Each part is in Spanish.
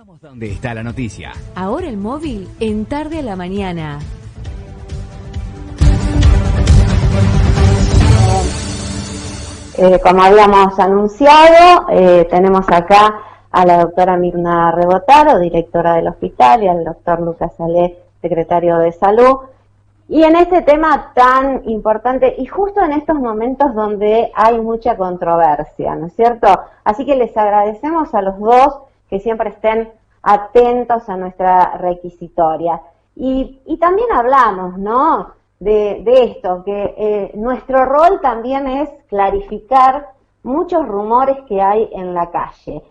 Vamos donde está la noticia. Ahora el móvil en Tarde a la Mañana. Como habíamos anunciado, tenemos acá a la doctora Mirna Rebotaro, directora del hospital, y al doctor Lucas Salé, secretario de Salud. Y en este tema tan importante, y justo en estos momentos donde hay mucha controversia, ¿no es cierto? Así que les agradecemos a los dos que siempre estén atentos a nuestra requisitoria. Y también hablamos, ¿no?, de esto, que nuestro rol también es clarificar muchos rumores que hay en la calle.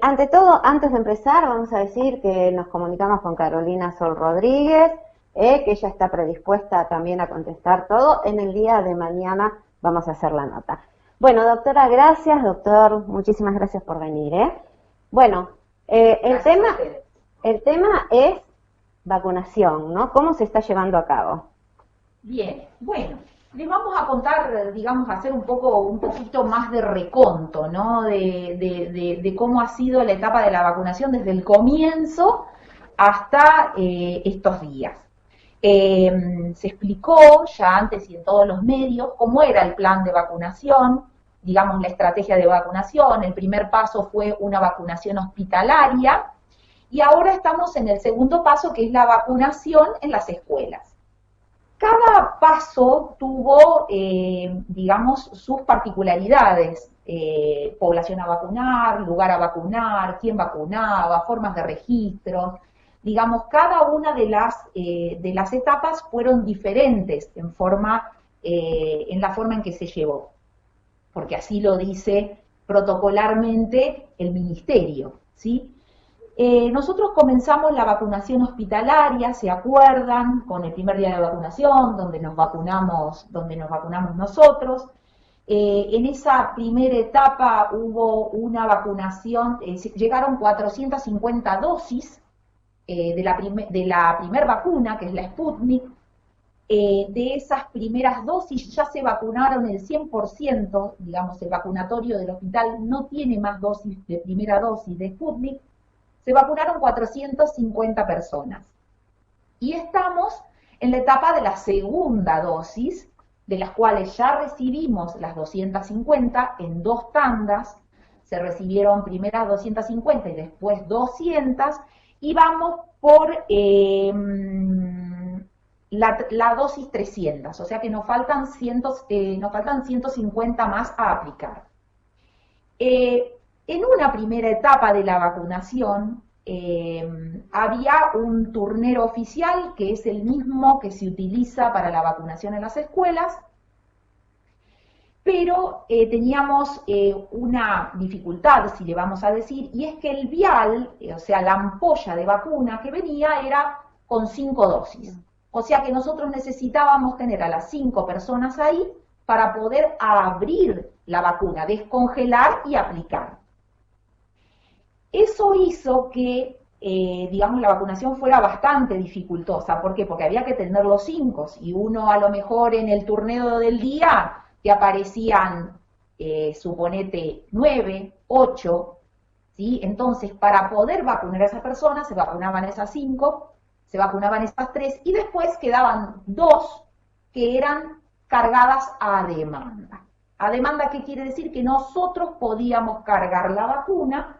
Ante todo, antes de empezar, vamos a decir que nos comunicamos con Carolina Sol Rodríguez, que ella está predispuesta también a contestar todo. En el día de mañana vamos a hacer la nota. Bueno, doctora, gracias. Doctor, muchísimas gracias por venir. Bueno, el tema es vacunación, ¿no? ¿Cómo se está llevando a cabo? Bien, bueno, les vamos a contar, digamos, hacer un poquito más de reconto, ¿no? De cómo ha sido la etapa de la vacunación desde el comienzo hasta estos días. Se explicó ya antes y en todos los medios cómo era el plan de vacunación, digamos, la estrategia de vacunación. El primer paso fue una vacunación hospitalaria y ahora estamos en el segundo paso, que es la vacunación en las escuelas. Cada paso tuvo, digamos, sus particularidades, población a vacunar, lugar a vacunar, quién vacunaba, formas de registro. Digamos, cada una de las etapas fueron diferentes en la forma en que se llevó, porque así lo dice protocolarmente el ministerio, ¿sí? Nosotros comenzamos la vacunación hospitalaria, ¿se acuerdan? Con el primer día de vacunación, donde nos vacunamos nosotros. En esa primera etapa hubo una vacunación, llegaron 450 dosis de la primer vacuna, que es la Sputnik. De esas primeras dosis ya se vacunaron el 100%, digamos, el vacunatorio del hospital no tiene más dosis de primera dosis de Sputnik. Se vacunaron 450 personas. Y estamos en la etapa de la segunda dosis, de las cuales ya recibimos las 250 en dos tandas. Se recibieron primeras 250 y después 200, y vamos por la dosis 300, o sea que nos faltan 150 más a aplicar. En una primera etapa de la vacunación había un turnero oficial, que es el mismo que se utiliza para la vacunación en las escuelas, pero teníamos una dificultad, si le vamos a decir, y es que el vial, o sea, la ampolla de vacuna que venía era con 5 dosis. O sea que nosotros necesitábamos tener a las 5 personas ahí para poder abrir la vacuna, descongelar y aplicar. Eso hizo que, digamos, la vacunación fuera bastante dificultosa. ¿Por qué? Porque había que tener los 5, y uno a lo mejor en el turneo del día te aparecían, suponete, 9, 8, ¿sí? Entonces, para poder vacunar a esas personas, se vacunaban esas 5, se vacunaban esas 3, y después quedaban 2 que eran cargadas a demanda. A demanda, ¿qué quiere decir? Que nosotros podíamos cargar la vacuna,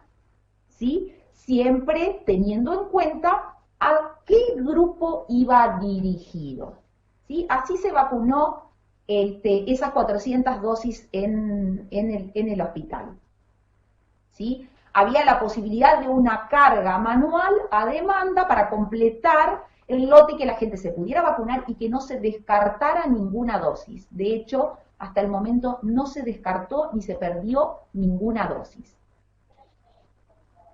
¿sí?, siempre teniendo en cuenta a qué grupo iba dirigido, ¿sí? Así se vacunó esas 400 dosis en el hospital, ¿sí? Había la posibilidad de una carga manual a demanda para completar el lote, que la gente se pudiera vacunar y que no se descartara ninguna dosis. De hecho, hasta el momento no se descartó ni se perdió ninguna dosis.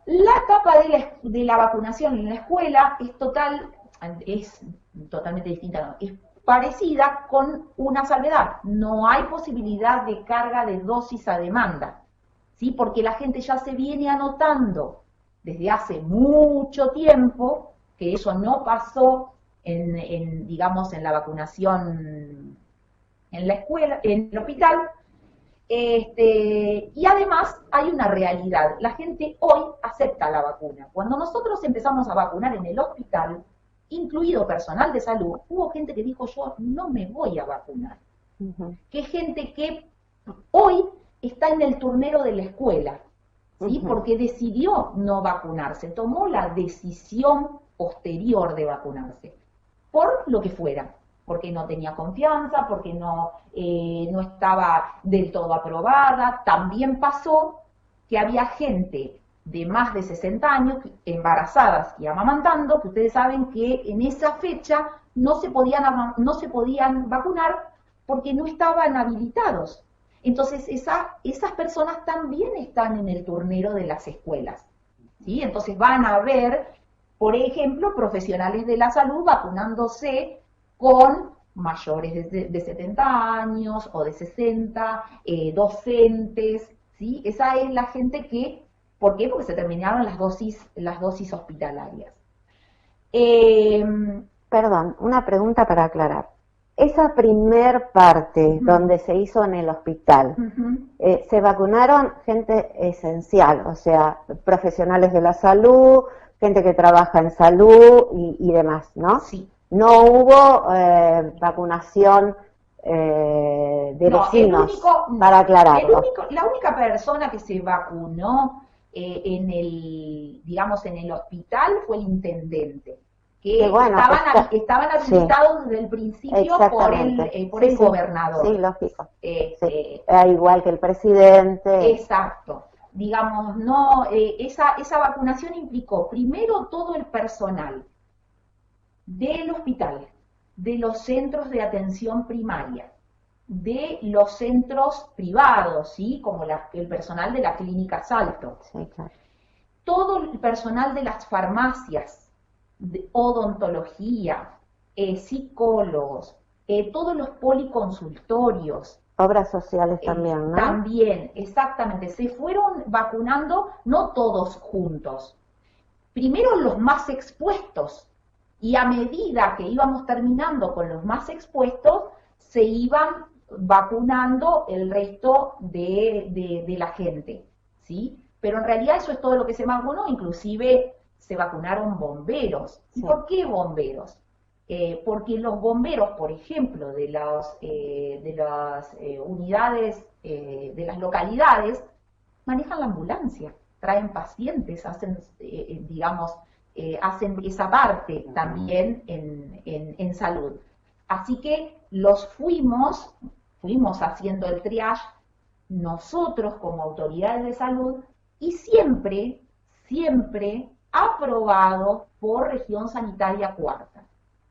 La etapa de la vacunación en la escuela es totalmente distinta, no, es parecida, con una salvedad: no hay posibilidad de carga de dosis a demanda, ¿sí? Porque la gente ya se viene anotando desde hace mucho tiempo, que eso no pasó digamos, en la vacunación en la escuela, en el hospital, Y además hay una realidad, la gente hoy acepta la vacuna. Cuando nosotros empezamos a vacunar en el hospital, incluido personal de salud, hubo gente que dijo yo no me voy a vacunar. Que gente que hoy está en el turnero de la escuela, ¿sí? Porque decidió no vacunarse, tomó la decisión posterior de vacunarse, por lo que fuera, porque no tenía confianza, porque no estaba del todo aprobada. También pasó que había gente de más de 60 años, embarazadas y amamantando, que ustedes saben que en esa fecha no se podían vacunar porque no estaban habilitados. Entonces esas personas también están en el turnero de las escuelas, ¿sí? Entonces van a ver, por ejemplo, profesionales de la salud vacunándose con mayores de 70 años o de 60, docentes, ¿sí? Esa es la gente que, ¿por qué? Porque se terminaron las dosis hospitalarias. Perdón, una pregunta para aclarar. Esa primer parte donde se hizo en el hospital, se vacunaron gente esencial, o sea, profesionales de la salud, gente que trabaja en salud y demás, ¿no? Sí. No hubo vacunación de vecinos, para aclararlo. La única persona que se vacunó en el hospital fue el intendente, que bueno, estaban habilitados desde el principio por el gobernador. Sí, lógico. Igual que el presidente. Exacto. Digamos, no, esa vacunación implicó primero todo el personal del hospital, de los centros de atención primaria, de los centros privados, ¿sí? Como el personal de la clínica Salto. Sí, claro. Todo el personal de las farmacias, de odontología, psicólogos, todos los policonsultorios. Obras sociales también, ¿no? También, exactamente. Se fueron vacunando, no todos juntos. Primero los más expuestos, y a medida que íbamos terminando con los más expuestos, se iban vacunando el resto de la gente, ¿sí? Pero en realidad eso es todo lo que se vacunó, inclusive se vacunaron bomberos. ¿Y por qué bomberos? Porque los bomberos, por ejemplo, de las unidades, de las localidades, manejan la ambulancia, traen pacientes, hacen, hacen esa parte también en salud. Así que los fuimos haciendo el triage nosotros como autoridades de salud y siempre aprobados por región sanitaria cuarta,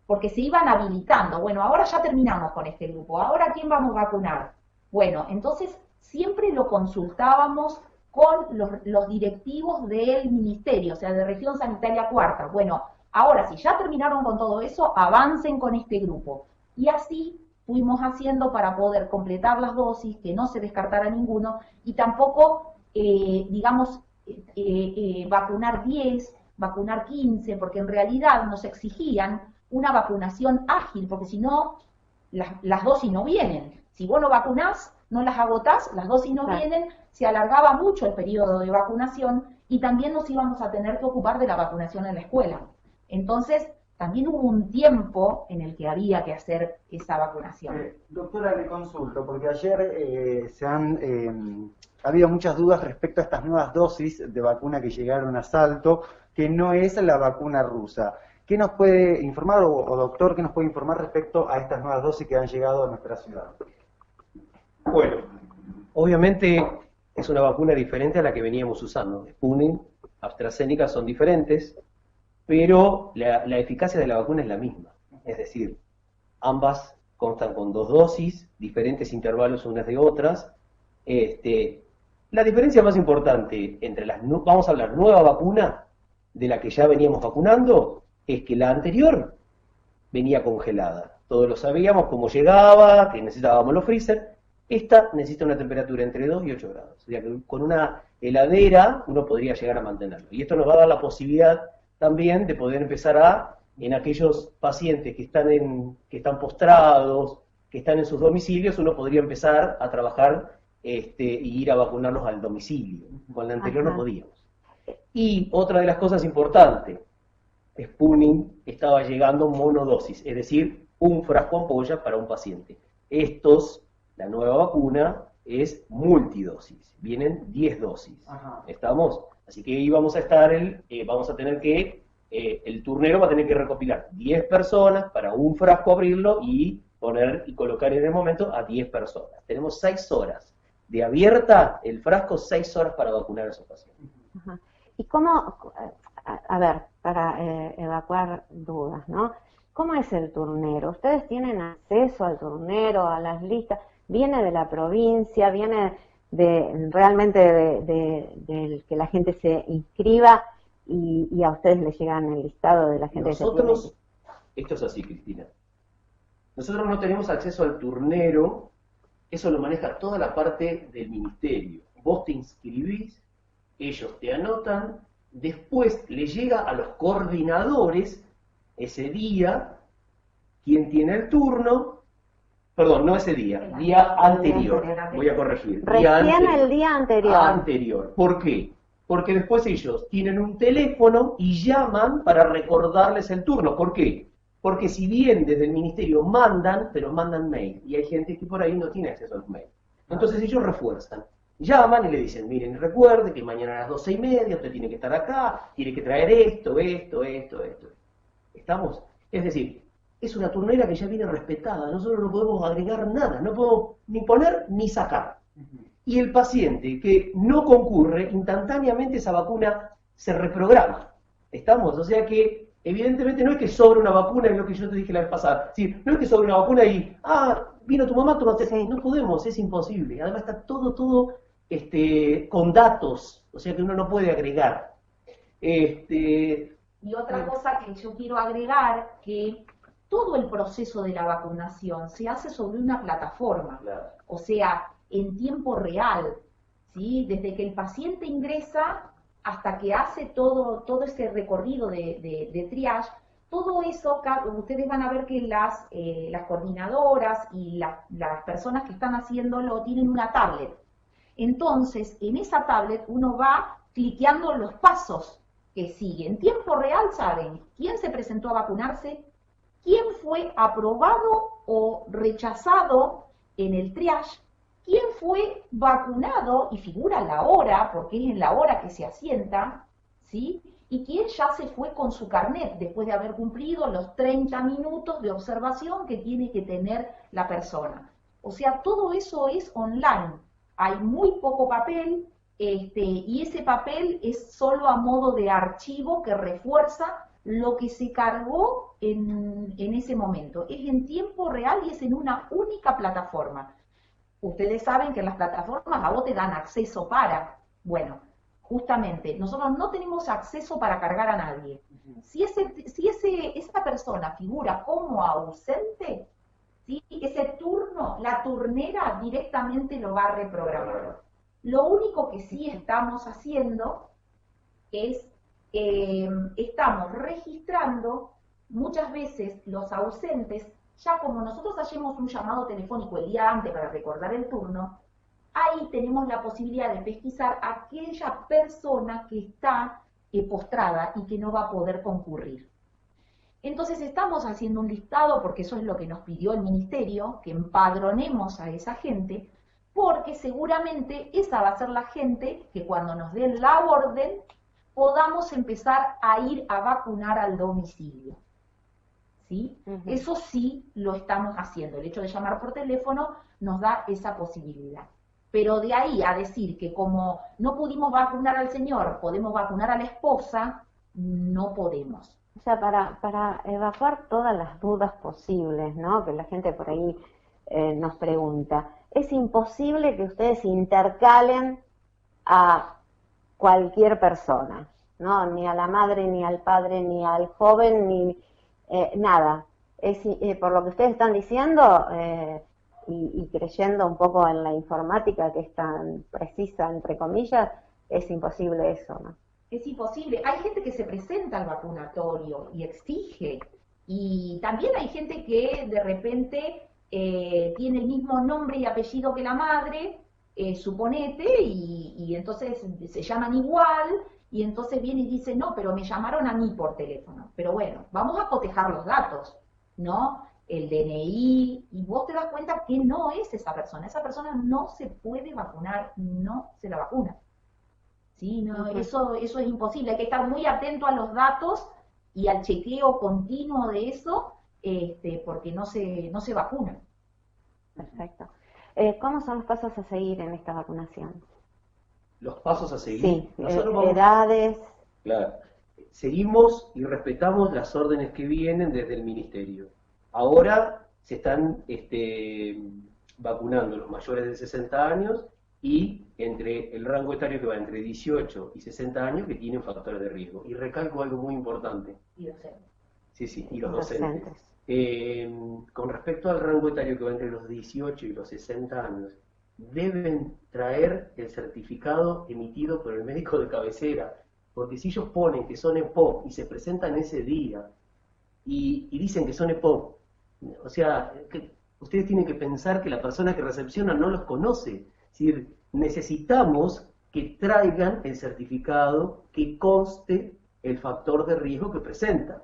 porque se iban habilitando. Bueno, ahora ya terminamos con este grupo, ¿ahora quién vamos a vacunar? Bueno, entonces siempre lo consultábamos con los directivos del ministerio, o sea, de región sanitaria cuarta. Bueno, ahora si ya terminaron con todo eso, avancen con este grupo. Y así fuimos haciendo para poder completar las dosis, que no se descartara ninguno, y tampoco, vacunar 10, vacunar 15, porque en realidad nos exigían una vacunación ágil, porque si no, las dosis no vienen. Si vos no vacunás, no las agotás, las dosis no vienen, se alargaba mucho el periodo de vacunación y también nos íbamos a tener que ocupar de la vacunación en la escuela. Entonces, también hubo un tiempo en el que había que hacer esa vacunación. Doctora, le consulto, porque ayer ha habido muchas dudas respecto a estas nuevas dosis de vacuna que llegaron a Salto, que no es la vacuna rusa. ¿Qué nos puede informar, o doctor, qué nos puede informar respecto a estas nuevas dosis que han llegado a nuestra ciudad? Bueno, obviamente es una vacuna diferente a la que veníamos usando. Sputnik, AstraZeneca son diferentes, pero la eficacia de la vacuna es la misma. Es decir, ambas constan con 2 dosis, diferentes intervalos unas de otras. La diferencia más importante entre vamos a hablar nueva vacuna de la que ya veníamos vacunando, es que la anterior venía congelada. Todos lo sabíamos, cómo llegaba, que necesitábamos los freezer. Esta necesita una temperatura entre 2 y 8 grados. O sea que con una heladera uno podría llegar a mantenerlo. Y esto nos va a dar la posibilidad también de poder empezar en aquellos pacientes que están postrados, que están en sus domicilios, uno podría empezar a trabajar y ir a vacunarlos al domicilio. Con la anterior Ajá. no podíamos. Y otra de las cosas importantes, Sputnik estaba llegando monodosis, es decir, un frasco ampolla para un paciente. La nueva vacuna es multidosis, vienen 10 dosis. Ajá. ¿Estamos? Así que ahí vamos a tener que, el turnero va a tener que recopilar 10 personas para un frasco abrirlo y poner y colocar en el momento a 10 personas. Tenemos 6 horas de abierta el frasco, 6 horas para vacunar a esos pacientes. Ajá. ¿Y cómo, a ver, para evacuar dudas, ¿no? ¿Cómo es el turnero? ¿Ustedes tienen acceso al turnero, a las listas? ¿Viene de la provincia? ¿Viene realmente de que la gente se inscriba y a ustedes les llegan el listado de la gente que se Nosotros, esto es así, Cristina. Nosotros no tenemos acceso al turnero, eso lo maneja toda la parte del ministerio. Vos te inscribís, ellos te anotan, después le llega a los coordinadores ese día, quien tiene el turno, perdón, no ese día anterior, voy a corregir. Recién el día anterior. Anterior. ¿Por qué? Porque después ellos tienen un teléfono y llaman para recordarles el turno. ¿Por qué? Porque si bien desde el ministerio mandan, pero mandan mail, y hay gente que por ahí no tiene acceso a los mails. Entonces ellos refuerzan. Llaman y le dicen, miren, recuerde que mañana a las 12:30 usted tiene que estar acá, tiene que traer esto. ¿Estamos? Es decir, es una turnera que ya viene respetada, nosotros no podemos agregar nada, no podemos ni poner ni sacar. Y el paciente que no concurre, instantáneamente esa vacuna se reprograma. ¿Estamos? O sea que, evidentemente, no es que sobre una vacuna, es lo que yo te dije la vez pasada. Sí, no es que sobre una vacuna y, vino tu mamá, tómate. Sí. No podemos, es imposible. Además está todo con datos, o sea que uno no puede agregar. Y otra cosa que yo quiero agregar, que todo el proceso de la vacunación se hace sobre una plataforma, Claro. o sea, en tiempo real, ¿sí? Desde que el paciente ingresa hasta que hace todo ese recorrido de triage, todo eso, ustedes van a ver que las coordinadoras y las personas que están haciéndolo tienen una tablet. Entonces, en esa tablet uno va cliqueando los pasos que sigue. En tiempo real saben quién se presentó a vacunarse, quién fue aprobado o rechazado en el triage, quién fue vacunado, y figura la hora, porque es en la hora que se asienta, ¿sí? Y quién ya se fue con su carnet, después de haber cumplido los 30 minutos de observación que tiene que tener la persona. O sea, todo eso es online. Hay muy poco papel, y ese papel es solo a modo de archivo que refuerza lo que se cargó en ese momento. Es en tiempo real y es en una única plataforma. Ustedes saben que las plataformas a vos te dan acceso bueno, justamente, nosotros no tenemos acceso para cargar a nadie. Si esa persona figura como ausente, ¿sí? Ese turno, la turnera directamente lo va a reprogramar. Lo único que sí estamos haciendo es, estamos registrando muchas veces los ausentes, ya como nosotros hacemos un llamado telefónico el día antes para recordar el turno, ahí tenemos la posibilidad de pesquisar a aquella persona que está postrada y que no va a poder concurrir. Entonces estamos haciendo un listado, porque eso es lo que nos pidió el ministerio, que empadronemos a esa gente, porque seguramente esa va a ser la gente que cuando nos den la orden podamos empezar a ir a vacunar al domicilio. ¿Sí? Eso sí lo estamos haciendo. El hecho de llamar por teléfono nos da esa posibilidad. Pero de ahí a decir que como no pudimos vacunar al señor, podemos vacunar a la esposa, no podemos. O sea, para evacuar todas las dudas posibles, ¿no? Que la gente por ahí nos pregunta, es imposible que ustedes intercalen a cualquier persona, ¿no? Ni a la madre, ni al padre, ni al joven, ni nada. Por lo que ustedes están diciendo y creyendo un poco en la informática que es tan precisa, entre comillas, es imposible eso, ¿no? Es imposible. Hay gente que se presenta al vacunatorio y exige. Y también hay gente que de repente tiene el mismo nombre y apellido que la madre suponete, y entonces se llaman igual, y entonces viene y dice, no, pero me llamaron a mí por teléfono. Pero bueno, vamos a cotejar los datos, ¿no? El DNI, y vos te das cuenta que no es esa persona no se puede vacunar, no se la vacuna. ¿Sí? No, eso es imposible, hay que estar muy atento a los datos y al chequeo continuo de eso, porque no se vacuna. Perfecto. ¿Cómo son los pasos a seguir en esta vacunación? Los pasos a seguir. Sí, Nosotros vamos, edades. claro, seguimos y respetamos las órdenes que vienen desde el Ministerio. Ahora se están vacunando los mayores de 60 años y entre el rango etario que va entre 18 y 60 años que tienen factores de riesgo. Y recalco algo muy importante. Y docentes. Sí, y los docentes. Con respecto al rango etario que va entre los 18 y los 60 años, deben traer el certificado emitido por el médico de cabecera, porque si ellos ponen que son EPOC y se presentan ese día y dicen que son EPOC, o sea, que ustedes tienen que pensar que la persona que recepciona no los conoce. Es decir, necesitamos que traigan el certificado que conste el factor de riesgo que presenta.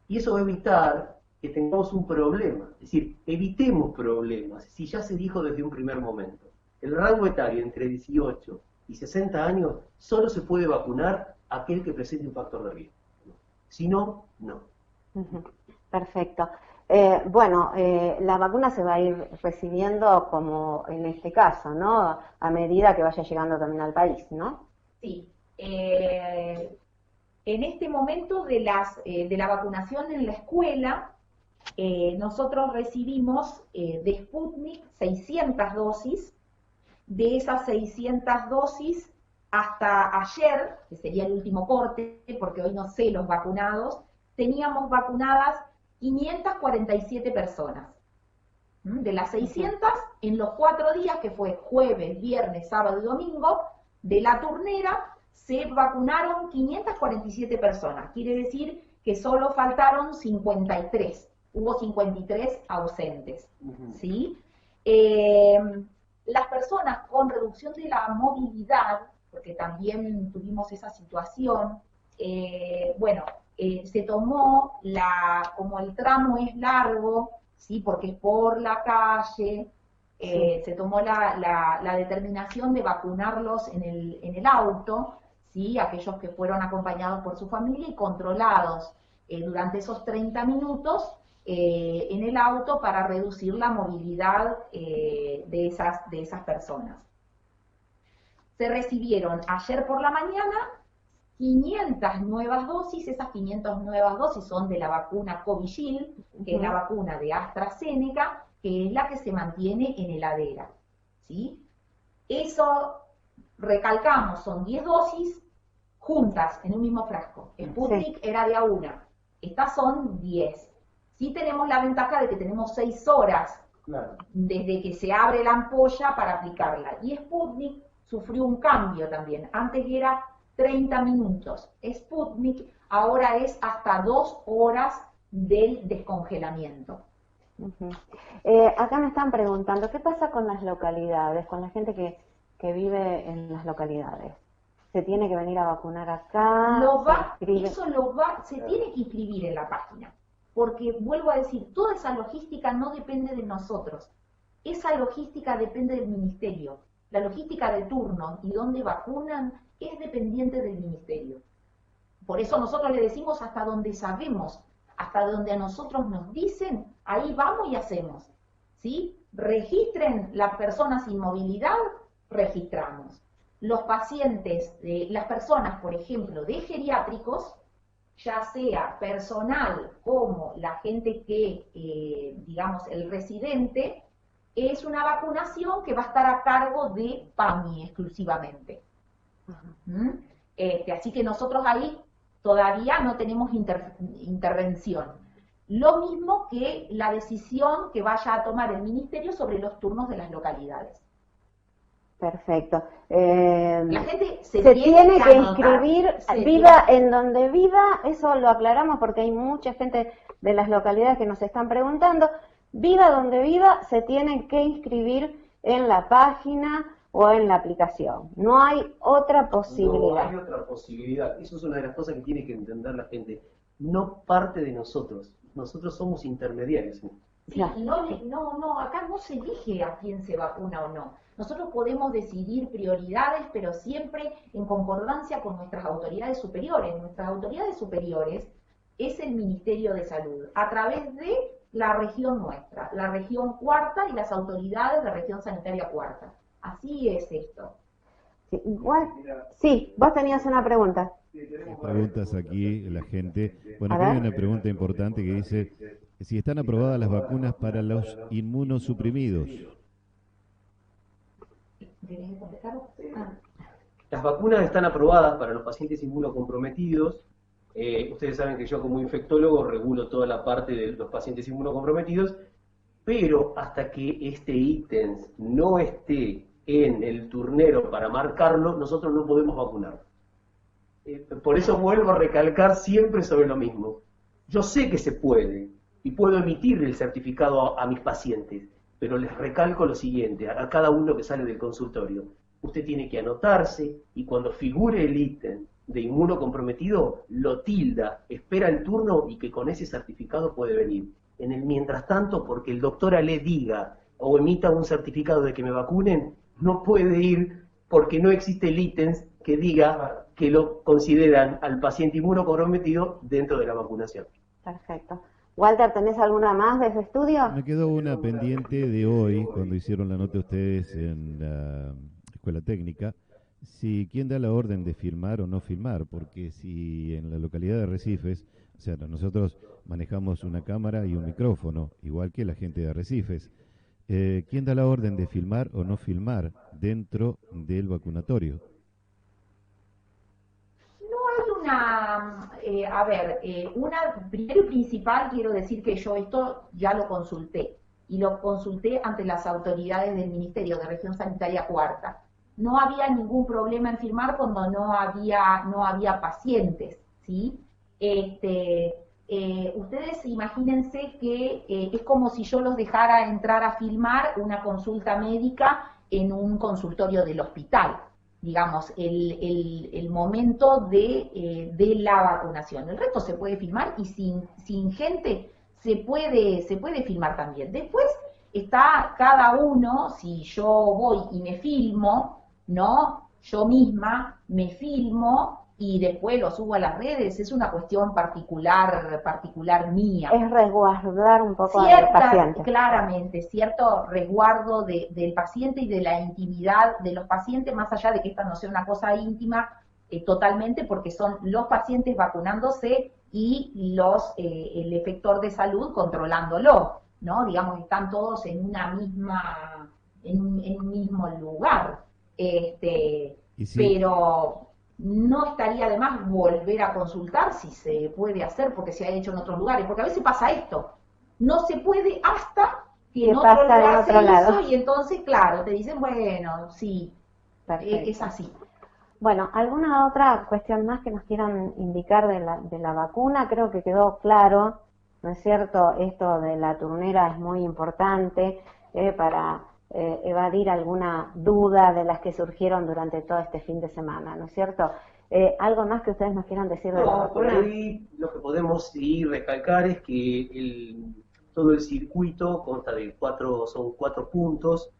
Y eso va a evitar que tengamos un problema. Es decir, evitemos problemas, si ya se dijo desde un primer momento. El rango etario entre 18 y 60 años solo se puede vacunar aquel que presente un factor de riesgo. Si no, no. Perfecto. Bueno, la vacuna se va a ir recibiendo como en este caso, ¿no? A medida que vaya llegando también al país, ¿no? Sí. En este momento de la vacunación en la escuela, nosotros recibimos de Sputnik 600 dosis. De esas 600 dosis, hasta ayer, que sería el último corte, porque hoy no sé los vacunados, teníamos vacunadas 547 personas. De las 600, en los 4 días, que fue jueves, viernes, sábado y domingo, de la turnera, se vacunaron 547 personas. Quiere decir que solo faltaron 53. Hubo 53 ausentes. ¿Sí? Las personas con reducción de la movilidad, porque también tuvimos esa situación, se tomó como el tramo es largo, ¿sí? Porque es por la calle, se tomó la determinación de vacunarlos en el auto, ¿sí? Aquellos que fueron acompañados por su familia y controlados durante esos 30 minutos en el auto para reducir la movilidad de esas personas. Se recibieron ayer por la mañana 500 nuevas dosis. Esas 500 nuevas dosis son de la vacuna Covishield, que es la vacuna de AstraZeneca, que es la que se mantiene en heladera, ¿sí? Eso, recalcamos, son 10 dosis juntas en un mismo frasco. Sputnik era de a una, estas son 10. Sí tenemos la ventaja de que tenemos 6 horas desde que se abre la ampolla para aplicarla. Y Sputnik sufrió un cambio también. Antes era 30 minutos. Sputnik ahora es hasta 2 horas del descongelamiento. Acá me están preguntando, ¿qué pasa con las localidades, con la gente que vive en las localidades? ¿Se tiene que venir a vacunar acá? Se tiene que inscribir en la página. Porque, vuelvo a decir, toda esa logística no depende de nosotros. Esa logística depende del ministerio. La logística de turno y dónde vacunan es dependiente del ministerio. Por eso nosotros le decimos hasta donde sabemos, hasta donde a nosotros nos dicen, ahí vamos y hacemos. ¿Sí? Registren las personas sin movilidad, registramos. Los pacientes, las personas, por ejemplo, de geriátricos, ya sea personal como la gente que, digamos, el residente, es una vacunación que va a estar a cargo de PAMI exclusivamente. Así que nosotros ahí todavía no tenemos intervención. Lo mismo que la decisión que vaya a tomar el ministerio sobre los turnos de las localidades. Perfecto. La gente se tiene que inscribir, viva en donde viva, eso lo aclaramos porque hay mucha gente de las localidades que nos están preguntando. Viva donde viva, se tienen que inscribir en la página o en la aplicación. No hay otra posibilidad. No hay otra posibilidad. Eso es una de las cosas que tiene que entender la gente. No parte de nosotros. Nosotros somos intermediarios. Sí, y acá no se elige a quién se vacuna o no. Nosotros podemos decidir prioridades, pero siempre en concordancia con nuestras autoridades superiores. Nuestras autoridades superiores es el Ministerio de Salud, a través de la región nuestra, la región cuarta y las autoridades de región sanitaria cuarta. Así es esto. Sí, igual, sí, vos tenías una pregunta. Preguntas aquí la gente. Bueno, acá hay una pregunta importante que dice si están aprobadas las vacunas para los inmunosuprimidos. Las vacunas están aprobadas para los pacientes inmunocomprometidos. Ustedes saben que yo como infectólogo regulo toda la parte de los pacientes inmunocomprometidos, pero hasta que este ítem no esté en el turnero para marcarlo, nosotros no podemos vacunar. Por eso vuelvo a recalcar siempre sobre lo mismo. Yo sé que se puede y puedo emitir el certificado a mis pacientes, pero les recalco lo siguiente, a cada uno que sale del consultorio. Usted tiene que anotarse y cuando figure el ítem de inmunocomprometido, lo tilda, espera el turno y que con ese certificado puede venir. En el mientras tanto, porque el doctor le diga o emita un certificado de que me vacunen, no puede ir porque no existe el ítem que diga que lo consideran al paciente inmunocomprometido dentro de la vacunación. Perfecto. Walter, ¿tenés alguna más de ese estudio? Me quedó una pendiente de hoy, cuando hicieron la nota ustedes en la Escuela Técnica, si quién da la orden de filmar o no filmar, porque si en la localidad de Arrecifes, o sea, nosotros manejamos una cámara y un micrófono, igual que la gente de Arrecifes, ¿quién da la orden de filmar o no filmar dentro del vacunatorio? Primero y principal quiero decir que yo esto ya lo consulté, y lo consulté ante las autoridades del Ministerio de Región Sanitaria Cuarta. No había ningún problema en firmar cuando no había pacientes, ¿sí? Ustedes imagínense que es como si yo los dejara entrar a filmar una consulta médica en un consultorio del hospital, digamos, el momento de la vacunación. El resto se puede filmar y sin gente se puede filmar también. Después está cada uno, si yo voy y me filmo, ¿no? Yo misma me filmo y después lo subo a las redes, es una cuestión particular mía. Es resguardar un poco al paciente. Claramente, cierto resguardo del paciente y de la intimidad de los pacientes, más allá de que esta no sea una cosa íntima totalmente, porque son los pacientes vacunándose y el efector de salud controlándolo, ¿no? Digamos, están todos en un mismo lugar. Pero no estaría de más volver a consultar si se puede hacer, porque se ha hecho en otros lugares, porque a veces pasa esto, no se puede hasta que en otro lugar se hizo, y entonces, claro, te dicen, bueno, sí, es así. Bueno, ¿alguna otra cuestión más que nos quieran indicar de la vacuna? Creo que quedó claro, ¿no es cierto? Esto de la turnera es muy importante para evadir alguna duda de las que surgieron durante todo este fin de semana, ¿no es cierto? ¿Algo más que ustedes nos quieran decir de la vacuna? Por ahí lo que podemos recalcar es que todo el circuito consta de son cuatro puntos,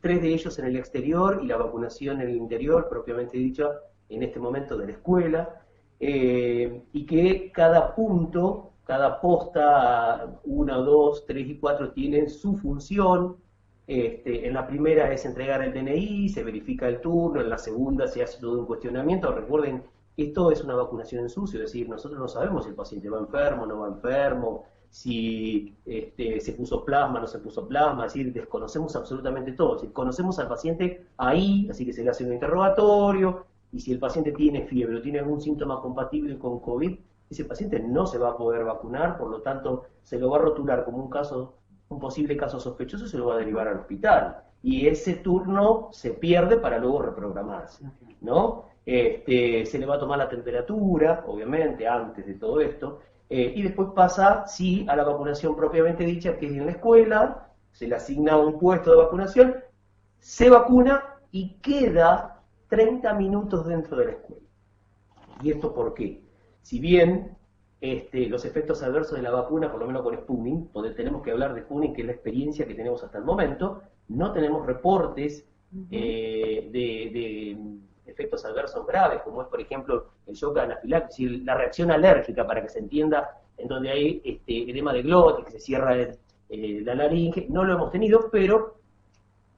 tres de ellos en el exterior y la vacunación en el interior, propiamente dicha, en este momento de la escuela, y que cada punto, cada posta, 1, 2, 3 y 4 tienen su función. En la primera es entregar el DNI, se verifica el turno, en la segunda se hace todo un cuestionamiento. Recuerden, esto es una vacunación en sucio, es decir, nosotros no sabemos si el paciente va enfermo, no va enfermo, si se puso plasma, no se puso plasma, es decir, desconocemos absolutamente todo. Es decir, conocemos al paciente ahí, así que se le hace un interrogatorio, y si el paciente tiene fiebre o tiene algún síntoma compatible con COVID, ese paciente no se va a poder vacunar, por lo tanto se lo va a rotular como un posible caso sospechoso, se lo va a derivar al hospital. Y ese turno se pierde para luego reprogramarse, ¿no? Se le va a tomar la temperatura, obviamente, antes de todo esto, y después pasa, sí, a la vacunación propiamente dicha, que es en la escuela, se le asigna un puesto de vacunación, se vacuna y queda 30 minutos dentro de la escuela. ¿Y esto por qué? Si bien los efectos adversos de la vacuna, por lo menos con Sputnik, tenemos que hablar de Sputnik, que es la experiencia que tenemos hasta el momento, no tenemos reportes de efectos adversos graves, como es, por ejemplo, el shock anafiláctico, la reacción alérgica, para que se entienda, en donde hay edema de glotis, que se cierra la laringe. No lo hemos tenido, pero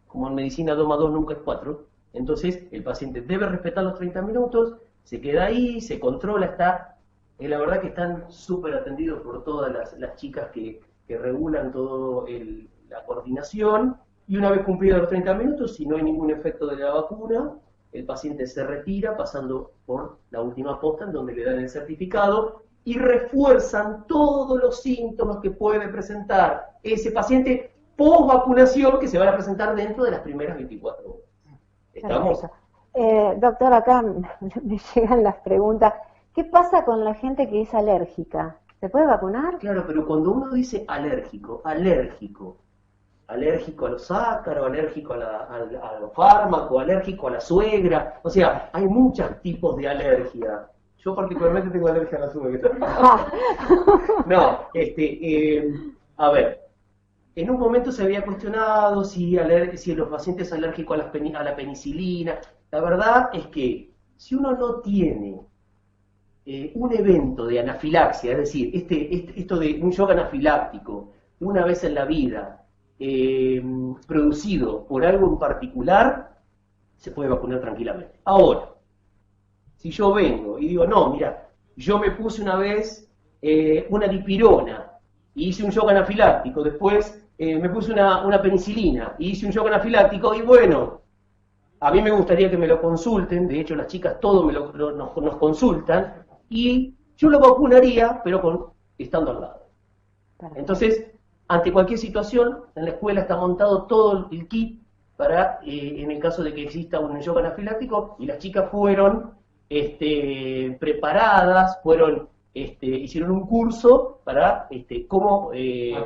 como en medicina 2 más 2 nunca es 4, entonces el paciente debe respetar los 30 minutos, se queda ahí, se controla, la verdad que están súper atendidos por todas las chicas que regulan todo la coordinación, y una vez cumplidos los 30 minutos, si no hay ningún efecto de la vacuna, el paciente se retira pasando por la última posta en donde le dan el certificado y refuerzan todos los síntomas que puede presentar ese paciente post vacunación, que se van a presentar dentro de las primeras 24 horas. ¿Estamos? Doctor, acá me llegan las preguntas. ¿Qué pasa con la gente que es alérgica? ¿Se puede vacunar? Claro, pero cuando uno dice alérgico a los ácaros, alérgico a los fármacos, alérgico a la suegra, o sea, hay muchos tipos de alergia. Yo particularmente tengo alergia a la suegra. No, a ver, en un momento se había cuestionado si los pacientes alérgicos a la penicilina. La verdad es que si uno no tiene un evento de anafilaxia, es decir, esto de un shock anafiláctico una vez en la vida, producido por algo en particular, se puede vacunar tranquilamente. Ahora, si yo vengo y digo, no, mira, yo me puse una vez una dipirona y hice un shock anafiláctico, después me puse una penicilina y hice un shock anafiláctico, y bueno, a mí me gustaría que me lo consulten, de hecho las chicas todos nos consultan, y yo lo vacunaría, pero estando al lado. Entonces, ante cualquier situación, en la escuela está montado todo el kit para, en el caso de que exista un shock anafiláctico, y las chicas fueron preparadas, hicieron un curso para cómo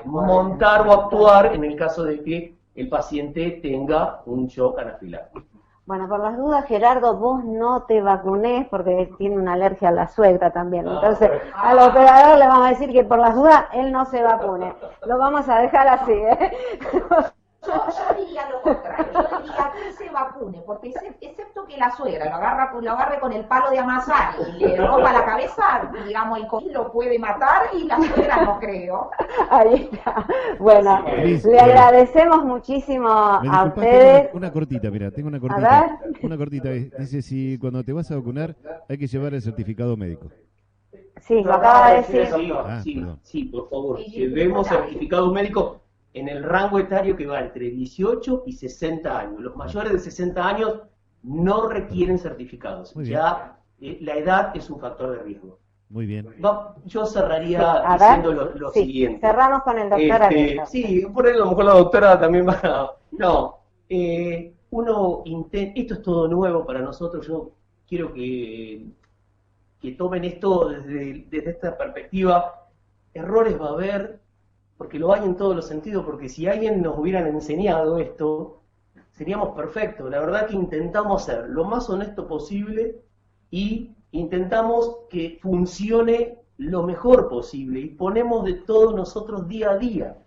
montar o actuar en el caso de que el paciente tenga un shock anafiláctico. Bueno, por las dudas, Gerardo, vos no te vacunes porque tiene una alergia a la suegra también. Entonces, al operador le vamos a decir que por las dudas él no se vacune. Lo vamos a dejar así, ¿eh? Yo diría lo contrario, yo diría que se vacune, porque excepto que la suegra lo agarre con el palo de amasar y le rompa la cabeza, digamos, el COVID lo puede matar, y la suegra no creo. Ahí está. Bueno, Liz, le agradecemos muchísimo a ustedes. Una cortita, mira, tengo una A cortita. ver. Una cortita, dice, si cuando te vas a vacunar hay que llevar el certificado médico. Sí, lo acaba de decir. Sí, por favor, llevemos certificado médico en el rango etario que va entre 18 y 60 años. Los mayores de 60 años no requieren certificados. Ya la edad es un factor de riesgo. Muy bien. Yo cerraría diciendo lo siguiente. Cerramos con el doctor Arieta. Sí, por ahí a lo mejor la doctora también va a... No, uno intenta... Esto es todo nuevo para nosotros. Yo quiero que tomen esto desde esta perspectiva. Errores va a haber, porque lo hay en todos los sentidos, porque si alguien nos hubieran enseñado esto, seríamos perfectos. La verdad que intentamos ser lo más honesto posible y intentamos que funcione lo mejor posible, y ponemos de todo nosotros día a día.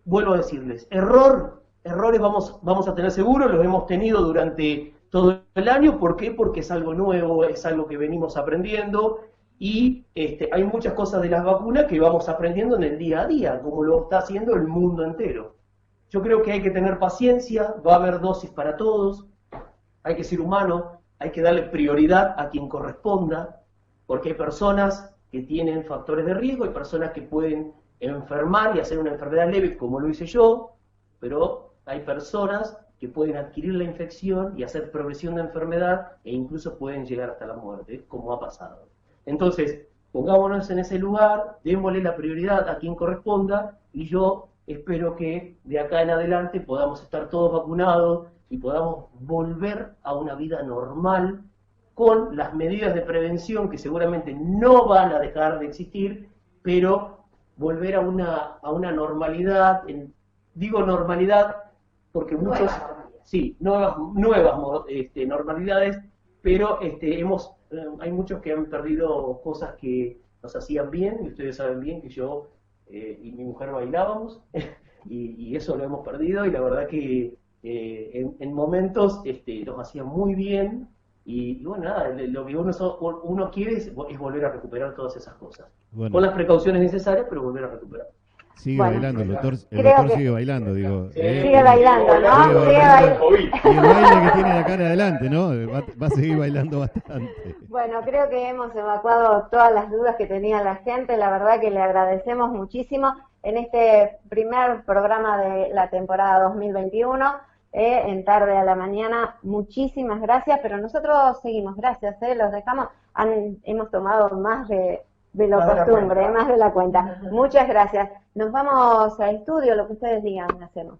Vuelvo a decirles, errores vamos a tener seguro, los hemos tenido durante todo el año. ¿Por qué? Porque es algo nuevo, es algo que venimos aprendiendo, y hay muchas cosas de las vacunas que vamos aprendiendo en el día a día, como lo está haciendo el mundo entero. Yo creo que hay que tener paciencia, va a haber dosis para todos, hay que ser humano, hay que darle prioridad a quien corresponda, porque hay personas que tienen factores de riesgo, hay personas que pueden enfermar y hacer una enfermedad leve, como lo hice yo, pero hay personas que pueden adquirir la infección y hacer progresión de enfermedad, e incluso pueden llegar hasta la muerte, como ha pasado. Entonces, pongámonos en ese lugar, démosle la prioridad a quien corresponda, y yo espero que de acá en adelante podamos estar todos vacunados y podamos volver a una vida normal con las medidas de prevención que seguramente no van a dejar de existir, pero volver a una normalidad Digo normalidad porque muchos, sí, nuevas normalidades, pero hay muchos que han perdido cosas que nos hacían bien, y ustedes saben bien que yo y mi mujer bailábamos, y eso lo hemos perdido, y la verdad que en momentos nos hacía muy bien, y bueno, nada, lo que uno quiere es volver a recuperar todas esas cosas, Bueno, con las precauciones necesarias, pero volver a recuperar. sigue Bueno, bailando, el doctor creo que- sigue bailando, digo. Sigue bailando, ¿no? Sigue Sigue bailando. bailando. Y el baile que tiene de acá en adelante, ¿no? Va a seguir bailando bastante. Bueno, creo que hemos evacuado todas las dudas que tenía la gente. La verdad que le agradecemos muchísimo en este primer programa de la temporada 2021, en Tarde a la Mañana. Muchísimas gracias, pero nosotros seguimos. Gracias, los dejamos. Hemos tomado más de lo Más de la costumbre, cuenta. más de la cuenta. Muchas gracias. Nos vamos al estudio, lo que ustedes digan, hacemos.